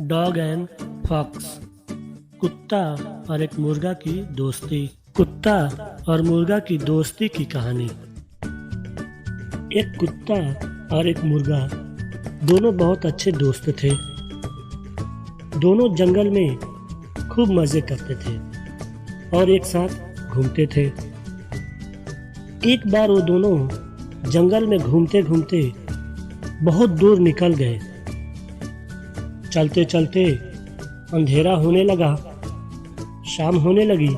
Dog and fox. कुत्ता और एक मुर्गा की दोस्ती। कुत्ता और मुर्गा की दोस्ती की कहानी। एक कुत्ता और एक मुर्गा दोनों बहुत अच्छे दोस्त थे। दोनों जंगल में खूब मजे करते थे और एक साथ घूमते थे। एक बार वो दोनों जंगल में घूमते घूमते बहुत दूर निकल गए। चलते चलते अंधेरा होने लगा, शाम होने लगी।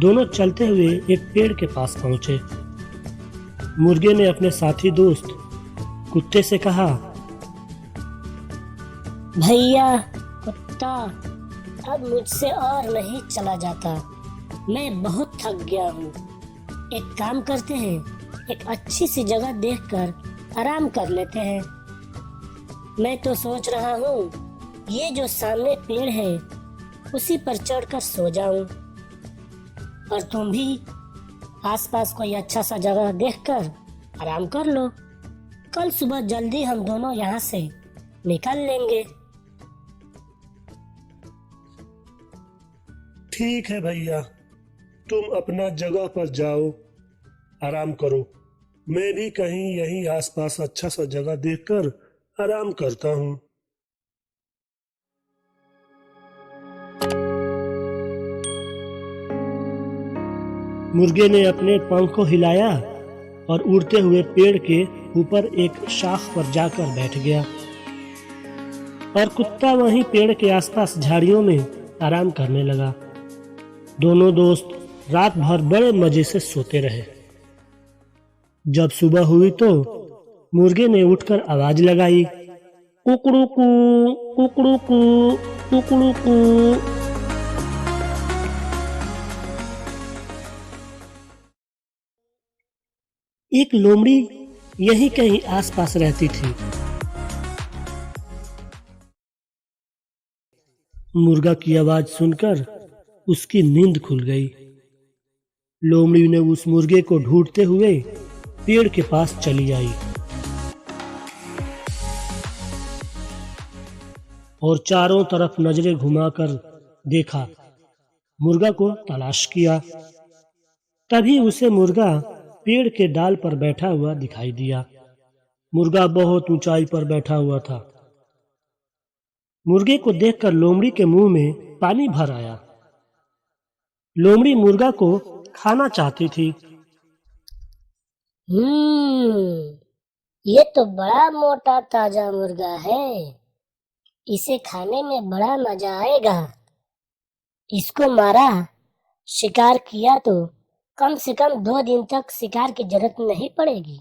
दोनों चलते हुए एक पेड़ के पास पहुंचे। मुर्गे ने अपने साथी दोस्त कुत्ते से कहा, भैया कुत्ता, अब मुझसे और नहीं चला जाता, मैं बहुत थक गया हूँ। एक काम करते हैं, एक अच्छी सी जगह देखकर आराम कर लेते हैं। मैं तो सोच रहा हूँ ये जो सामने पेड़ है उसी पर चढ़कर सो जाऊं, और तुम भी आसपास कोई अच्छा सा जगह देखकर आराम कर लो। कल सुबह जल्दी हम दोनों यहाँ से निकल लेंगे। ठीक है भैया, तुम अपना जगह पर जाओ, आराम करो। मैं भी कहीं यहीं आसपास अच्छा सा जगह देखकर आराम करता हूँ। मुर्गे ने अपने पंख को हिलाया और उड़ते हुए पेड़ के ऊपर एक शाख पर जाकर बैठ गया, और कुत्ता वहीं पेड़ के आसपास झाड़ियों में आराम करने लगा। दोनों दोस्त रात भर बड़े मजे से सोते रहे। जब सुबह हुई तो मुर्गे ने उठकर आवाज लगाई, कुकड़ूकू कुकड़ूकू कुकड़ूकू। एक लोमड़ी यहीं कहीं आसपास रहती थी। मुर्गा की आवाज सुनकर उसकी नींद खुल गई। लोमड़ी ने उस मुर्गे को ढूंढते हुए पेड़ के पास चली आई और चारों तरफ नजरें घुमाकर देखा, मुर्गा को तलाश किया। तभी उसे मुर्गा पेड़ के डाल पर बैठा हुआ दिखाई दिया। मुर्गा बहुत ऊंचाई पर बैठा हुआ था। मुर्गे को देखकर लोमड़ी के मुंह में पानी भर आया। लोमड़ी मुर्गा को खाना चाहती थी। ये तो बड़ा मोटा ताजा मुर्गा है, इसे खाने में बड़ा मजा आएगा। इसको मारा, शिकार किया तो कम से कम 2 दिन तक शिकार की जरूरत नहीं पड़ेगी।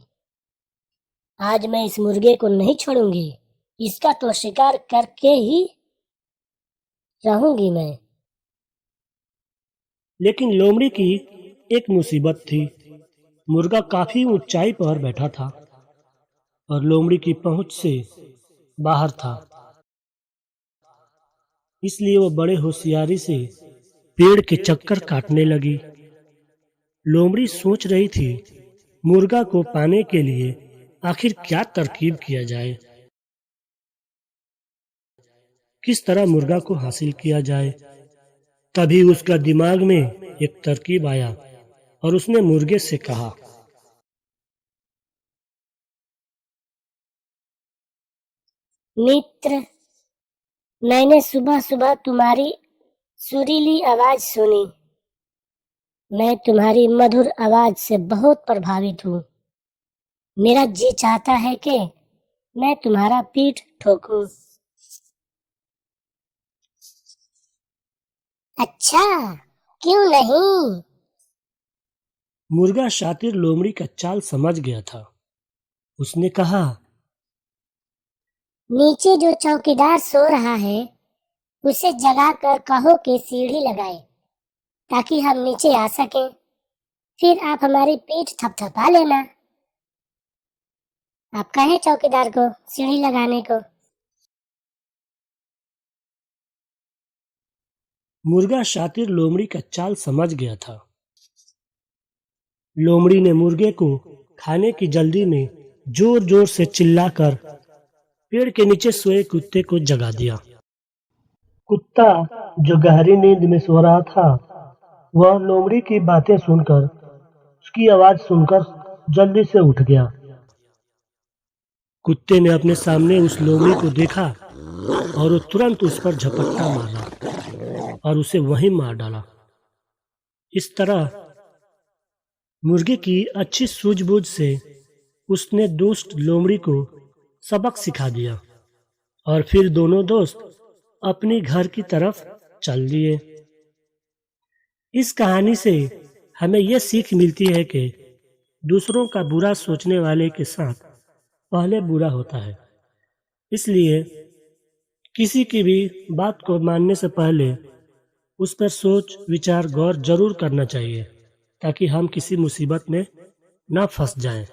आज मैं इस मुर्गे को नहीं छोड़ूंगी, इसका तो शिकार करके ही रहूंगी मैं। लेकिन लोमड़ी की एक मुसीबत थी। मुर्गा काफी ऊंचाई पर बैठा था और लोमड़ी की पहुंच से बाहर था। इसलिए वो बड़े होशियारी से पेड़ के चक्कर काटने लगी। लोमड़ी सोच रही थी, मुर्गा को पाने के लिए आखिर क्या तरकीब किया जाए, किस तरह मुर्गा को हासिल किया जाए। तभी उसका दिमाग में एक तरकीब आया और उसने मुर्गे से कहा, मित्र, मैंने सुबह सुबह तुम्हारी सुरीली आवाज सुनी। मैं तुम्हारी मधुर आवाज से बहुत प्रभावित हूँ। मेरा जी चाहता है कि मैं तुम्हारा पीठ ठोकूं। अच्छा, क्यों नहीं? मुर्गा शातिर लोमड़ी का चाल समझ गया था। उसने कहा, नीचे जो चौकीदार सो रहा है उसे जगाकर कहो कि सीढ़ी लगाए ताकि हम नीचे आ सकें। फिर आप हमारी पीठ थपथपा लेना। आप कहें चौकीदार को सीढ़ी लगाने को। मुर्गा शातिर लोमड़ी का चाल समझ गया था। लोमड़ी ने मुर्गे को खाने की जल्दी में जोर जोर से चिल्लाकर पेड़ के नीचे सोए कुत्ते को जगा दिया। कुत्ता जो गहरी नींद में सो रहा था, वह लोमड़ी की बातें सुनकर, उसकी आवाज सुनकर जल्दी से उठ गया। कुत्ते ने अपने सामने उस लोमड़ी को देखा और वो तुरंत उस पर झपट्टा मारा और उसे वहीं मार डाला। इस तरह मुर्गे की अच्छी सूझबूझ से उसने दुष्ट लोमड़ी को सबक सिखा दिया और फिर दोनों दोस्त अपने घर की तरफ चल दिए। इस कहानी से हमें यह सीख मिलती है कि दूसरों का बुरा सोचने वाले के साथ पहले बुरा होता है। इसलिए किसी की भी बात को मानने से पहले उस पर सोच विचार गौर जरूर करना चाहिए, ताकि हम किसी मुसीबत में ना फंस जाएं।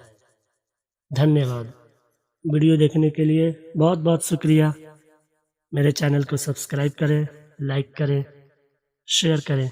धन्यवाद। वीडियो देखने के लिए बहुत बहुत शुक्रिया। मेरे चैनल को सब्सक्राइब करें, लाइक करें, शेयर करें।